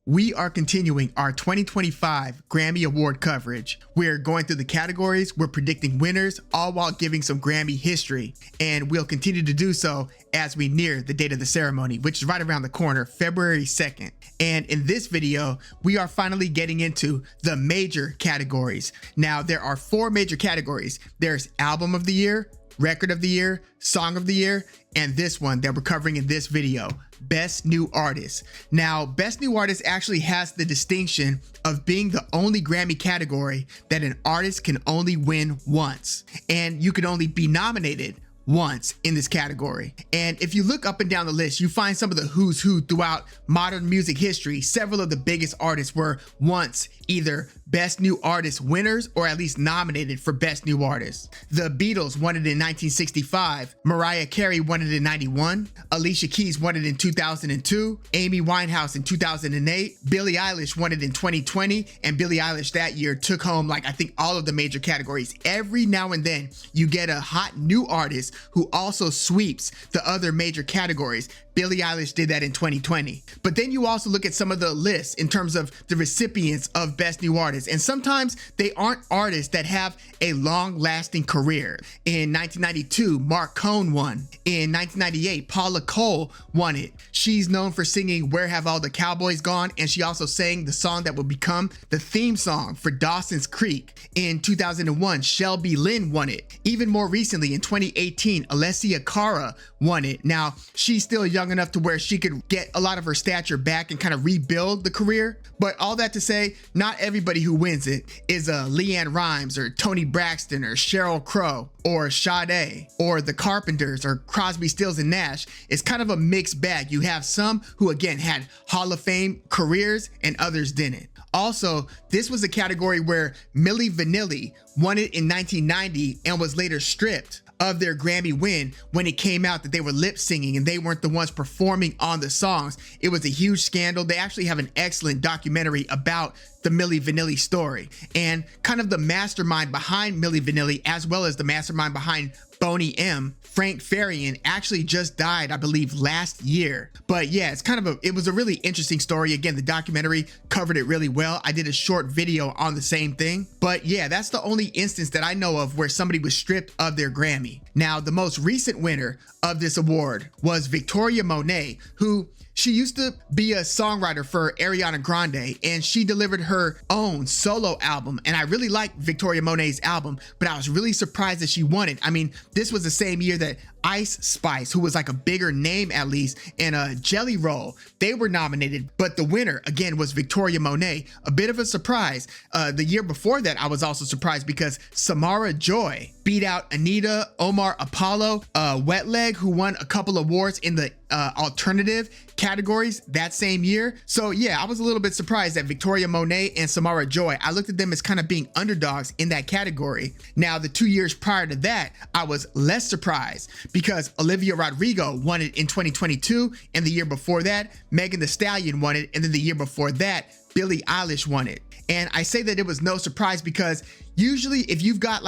We are continuing our 2025 Grammy Award coverage. We're going through the categories, we're predicting winners, all while giving some Grammy history. And we'll continue to do so as we near the date of the ceremony, which is right around the corner, February 2nd. And in this video, we are finally getting into the major categories. Now, there are 4 major categories. There's Album of the Year, Record of the Year, Song of the Year, and this one that we're covering in this video, Best New Artist. Now, Best New Artist actually has the distinction of being the only Grammy category that an artist can only win once, and you can only be nominated once in this category. And if you look up and down the list, you find some of the who's who throughout modern music history. Several of the biggest artists were once either Best New Artist winners or at least nominated for Best New Artist. The Beatles won it in 1965, Mariah Carey won it in 91, Alicia Keys won it in 2002, Amy Winehouse in 2008, Billie Eilish won it in 2020, and Billie Eilish that year took home I think all of the major categories. Every now and then you get a hot new artist who also sweeps the other major categories. Billie Eilish did that in 2020. But then you also look at some of the lists in terms of the recipients of Best New Artists, and sometimes they aren't artists that have a long-lasting career. In 1992, Mark Cohn won. In 1998, Paula Cole won it. She's known for singing Where Have All the Cowboys Gone, and she also sang the song that would become the theme song for Dawson's Creek. In 2001, Shelby Lynn won it. Even more recently, in 2018, Alessia Cara won it. Now, she's still young enough to where she could get a lot of her stature back and kind of rebuild the career. But all that to say, not everybody who wins it is a LeAnn Rimes or Toni Braxton or Sheryl Crow or Sade or the Carpenters or Crosby, Stills and Nash. It's kind of a mixed bag. You have some who again had Hall of Fame careers and others didn't. Also, this was a category where Milli Vanilli won it in 1990 and was later stripped of their Grammy win when it came out that they were lip singing and they weren't the ones performing on the songs. It was a huge scandal. They actually have an excellent documentary about the Milli Vanilli story and kind of the mastermind behind Milli Vanilli, as well as the mastermind behind Boney M. Frank Farian actually just died, I believe, last year. But yeah, it was a really interesting story. Again, the documentary covered it really well. I did a short video on the same thing. But yeah, that's the only instance that I know of where somebody was stripped of their Grammy. Now, the most recent winner of this award was Victoria Monet, who she used to be a songwriter for Ariana Grande, and she delivered her own solo album. And I really liked Victoria Monet's album, but I was really surprised that she won it. I mean, this was the same year that Ice Spice, who was like a bigger name at least, and Jelly Roll, they were nominated, but the winner again was Victoria Monet. A bit of a surprise. The year before that, I was also surprised because Samara Joy beat out Anita, Omar Apollo, Wet Leg, who won a couple awards in the alternative categories that same year. So yeah, I was a little bit surprised that Victoria Monet and Samara Joy, I looked at them as kind of being underdogs in that category. Now, the 2 years prior to that, I was less surprised because Olivia Rodrigo won it in 2022, and the year before that, Megan Thee Stallion won it, and then the year before that, Billie Eilish won it. And I say that it was no surprise because usually if you've got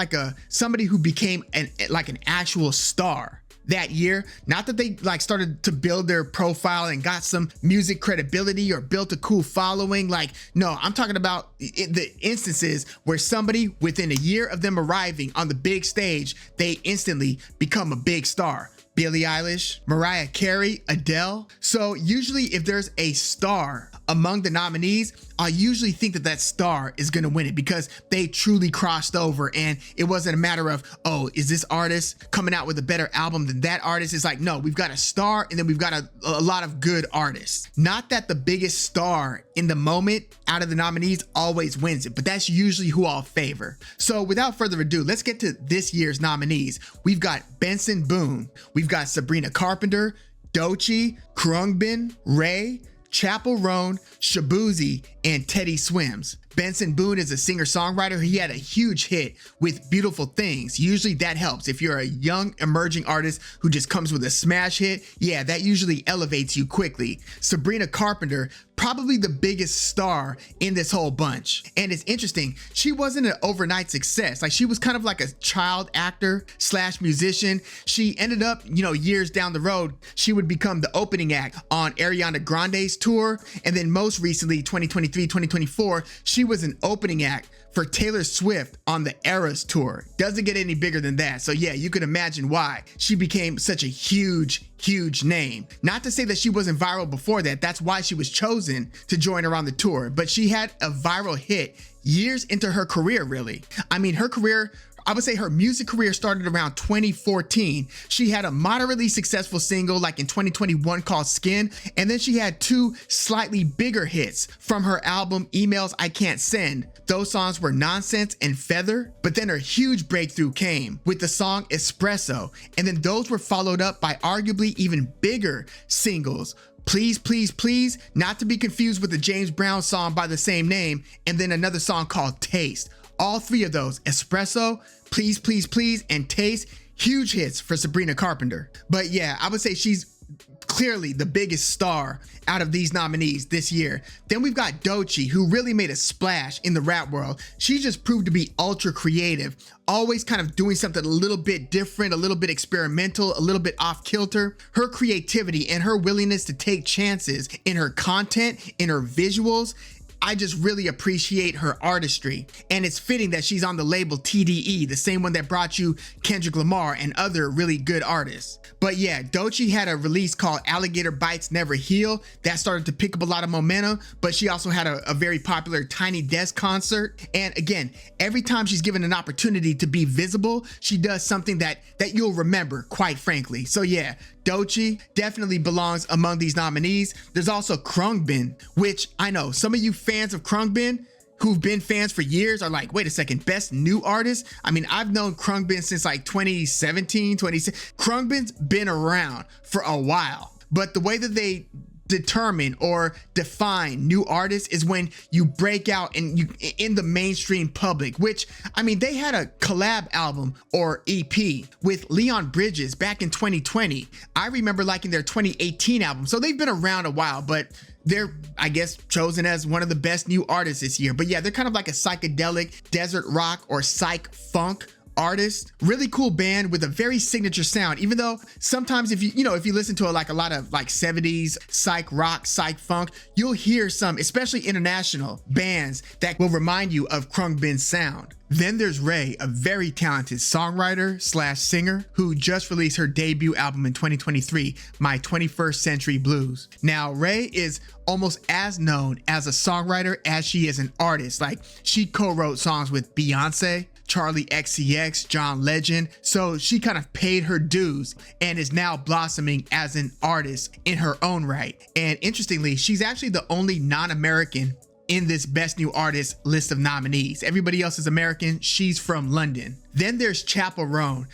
somebody who became an actual star that year, not that they started to build their profile and got some music credibility or built a cool following. No, I'm talking about the instances where somebody within a year of them arriving on the big stage, they instantly become a big star. Billie Eilish, Mariah Carey, Adele. So usually if there's a star among the nominees, I usually think that that star is going to win it because they truly crossed over, and it wasn't a matter of, oh, is this artist coming out with a better album than that artist? It's like, no, we've got a star and then we've got a lot of good artists. Not that the biggest star in the moment out of the nominees always wins it, but that's usually who I'll favor. So without further ado, let's get to this year's nominees. We've got Benson Boone, we've got Sabrina Carpenter, Doechii, Khruangbin, Ray, Chappell Roan, Shaboozey, and Teddy Swims. Benson Boone is a singer-songwriter. He had a huge hit with Beautiful Things. Usually that helps. If you're a young emerging artist who just comes with a smash hit, yeah, that usually elevates you quickly. Sabrina Carpenter, probably the biggest star in this whole bunch. And it's interesting, she wasn't an overnight success. Like, she was kind of like a child actor slash musician. She ended up, years down the road, she would become the opening act on Ariana Grande's tour. And then most recently, 2023, 2024, she was an opening act for Taylor Swift on the Eras tour. Doesn't get any bigger than that. So yeah, you could imagine why she became such a huge name. Not to say that she wasn't viral before that. That's why she was chosen to join her on the tour. But she had a viral hit years into her career, really. I mean, her career, I would say her music career started around 2014. She had a moderately successful single like in 2021 called Skin, and then she had two slightly bigger hits from her album Emails I Can't Send. Those songs were Nonsense and Feather, but then her huge breakthrough came with the song Espresso, and then those were followed up by arguably even bigger singles. Please, Please, Please, not to be confused with the James Brown song by the same name, and then another song called Taste. All three of those, Espresso, Please, Please, Please, and Taste, huge hits for Sabrina Carpenter. But yeah, I would say she's clearly the biggest star out of these nominees this year. Then we've got Doechii, who really made a splash in the rap world. She just proved to be ultra creative, always kind of doing something a little bit different, a little bit experimental, a little bit off kilter. Her creativity and her willingness to take chances in her content, in her visuals, I just really appreciate her artistry, and it's fitting that she's on the label TDE, the same one that brought you Kendrick Lamar and other really good artists. But yeah, Doechii had a release called Alligator Bites Never Heal that started to pick up a lot of momentum, but she also had a very popular Tiny Desk concert. And again, every time she's given an opportunity to be visible, she does something that you'll remember, quite frankly. So yeah, Doechii definitely belongs among these nominees. There's also Khruangbin, which I know some of you fans of Khruangbin who've been fans for years are like, wait a second, best new artist? I mean, I've known Khruangbin since like 2017, 2016. Khruangbin's been around for a while, but the way that they determine or define new artists is when you break out and you in the mainstream public, which, I mean, they had a collab album or EP with Leon Bridges back in 2020. I remember liking their 2018 album. So they've been around a while, but they're, I guess, chosen as one of the best new artists this year. But yeah, they're kind of like a psychedelic desert rock or psych funk artist. Really cool band with a very signature sound, even though sometimes if you listen to a lot of like 70s psych rock, psych funk, you'll hear some, especially international bands, that will remind you of Khruangbin's sound. Then there's Ray, a very talented songwriter slash singer who just released her debut album in 2023, My 21st Century Blues. Now, Ray is almost as known as a songwriter as she is an artist. Like, she co-wrote songs with Beyonce, Charlie XCX, John Legend. So she kind of paid her dues and is now blossoming as an artist in her own right. And interestingly, she's actually the only non-American in this Best New Artist list of nominees. Everybody else is American. She's from London. Then there's Chappell Roan.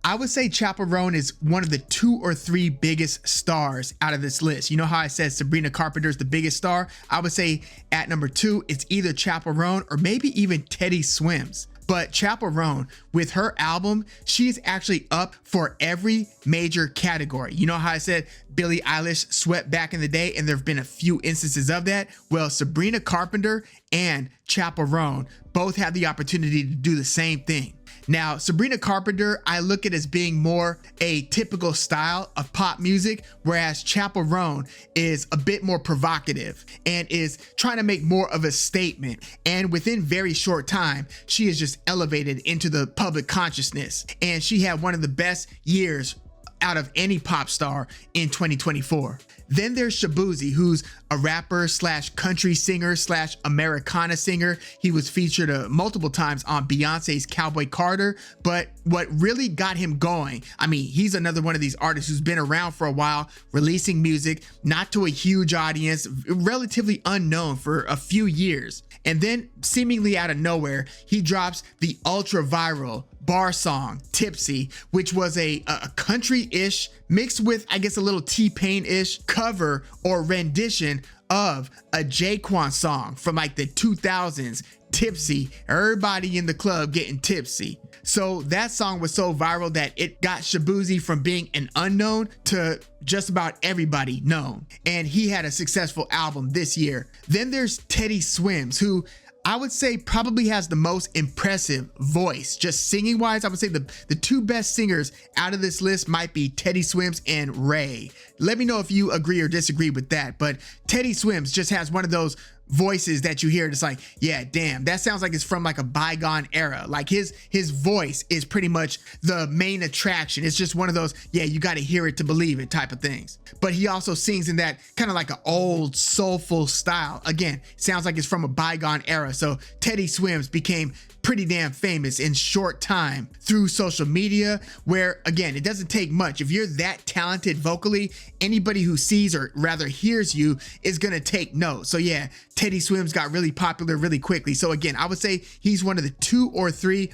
I would say Chappell Roan is one of the 2 or 3 biggest stars out of this list. You know how I said Sabrina Carpenter is the biggest star? I would say at number 2, it's either Chappell Roan or maybe even Teddy Swims. But Chappell Roan, with her album, she's actually up for every major category. You know how I said Billie Eilish swept back in the day, and there have been a few instances of that? Well, Sabrina Carpenter and Chappell Roan both have the opportunity to do the same thing. Now, Sabrina Carpenter, I look at as being more a typical style of pop music, whereas Chappell Roan is a bit more provocative and is trying to make more of a statement. And within very short time, she is just elevated into the public consciousness. And she had one of the best years out of any pop star in 2024. Then there's Shaboozey, who's a rapper slash country singer slash Americana singer. He was featured multiple times on Beyonce's Cowboy Carter. But what really got him going, I mean, he's another one of these artists who's been around for a while, releasing music, not to a huge audience, relatively unknown for a few years. And then seemingly out of nowhere, he drops the ultra viral bar song Tipsy, which was a country-ish mixed with, I guess, a little T-Pain-ish cover or rendition of a Jaquan song from like the 2000s, Tipsy. Everybody in the club getting tipsy. So that song was so viral that it got Shaboozey from being an unknown to just about everybody known. And he had a successful album this year. Then there's Teddy Swims, who I would say probably has the most impressive voice. Just singing wise, I would say the two best singers out of this list might be Teddy Swims and Ray. Let me know if you agree or disagree with that. But Teddy Swims just has one of those voices that you hear, it's like, yeah, damn, that sounds like it's from like a bygone era. Like his voice is pretty much the main attraction. It's just one of those, yeah, you got to hear it to believe it type of things. But he also sings in that kind of like an old soulful style. Again, sounds like it's from a bygone era. So Teddy Swims became pretty damn famous in short time through social media, where again, it doesn't take much. If you're that talented vocally, anybody who sees or rather hears you is gonna take note. So yeah, Teddy Swims got really popular really quickly. So again, I would say he's one of the 2 or 3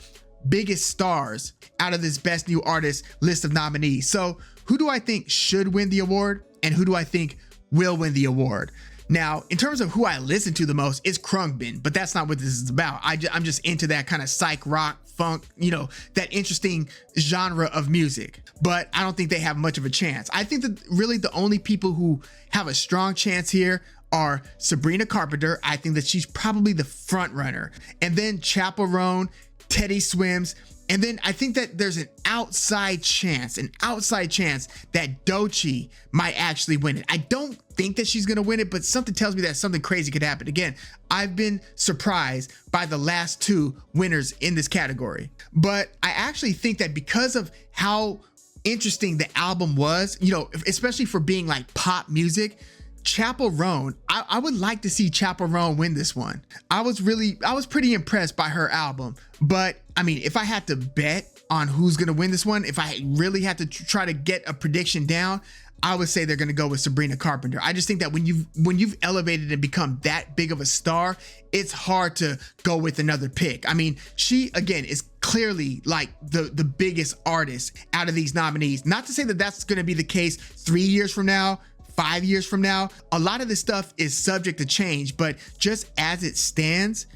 biggest stars out of this Best New Artist list of nominees. So who do I think should win the award and who do I think will win the award? Now, in terms of who I listen to the most, it's Khruangbin, but that's not what this is about. I'm just into that kind of psych rock, funk, you know, that interesting genre of music, but I don't think they have much of a chance. I think that really the only people who have a strong chance here are Sabrina Carpenter. I think that she's probably the front runner, and then Chappell Roan, Teddy Swims, and then I think that there's an outside chance that Doechii might actually win it. I don't think that she's gonna win it, but something tells me that something crazy could happen. Again, I've been surprised by the last 2 winners in this category, but I actually think that because of how interesting the album was, you know, especially for being like pop music, Chappell Roan, I would like to see Chappell Roan win this one. I was pretty impressed by her album, but I mean, if I had to bet on who's gonna win this one, if I really had to try to get a prediction down, I would say they're gonna go with Sabrina Carpenter. I just think that when you've elevated and become that big of a star, it's hard to go with another pick. I mean, she again is clearly like the biggest artist out of these nominees. Not to say that that's gonna be the case 3 years from now, 5 years from now. A lot of this stuff is subject to change, but just as it stands,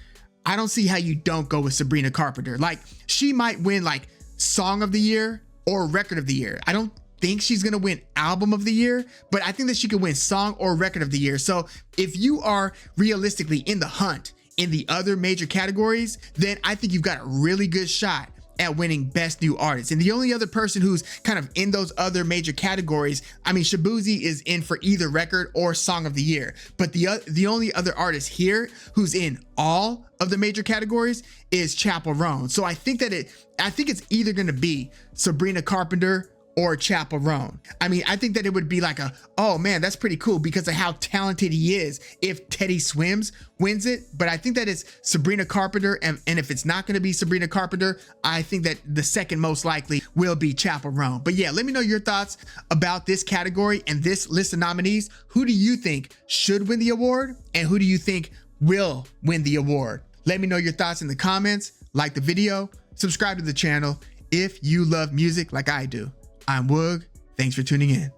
I don't see how you don't go with Sabrina Carpenter. Like, she might win like Song of the Year or Record of the Year. I don't think she's gonna win Album of the Year, but I think that she could win Song or Record of the Year. So if you are realistically in the hunt in the other major categories, then I think you've got a really good shot at winning Best New Artist. And the only other person who's kind of in those other major categories, I mean, Shaboozey is in for either Record or Song of the Year, but the only other artist here who's in all of the major categories is Chappell Roan. So I think it's either going to be Sabrina Carpenter or Chappell Roan. I mean, I think that it would be like oh man, that's pretty cool because of how talented he is if Teddy Swims wins it. But I think that it's Sabrina Carpenter, and if it's not going to be Sabrina Carpenter, I think that the second most likely will be Chappell Roan. But yeah, let me know your thoughts about this category and this list of nominees. Who do you think should win the award, and who do you think will win the award? Let me know your thoughts in the comments, like the video, subscribe to the channel if you love music like I do. I'm Woog. Thanks for tuning in.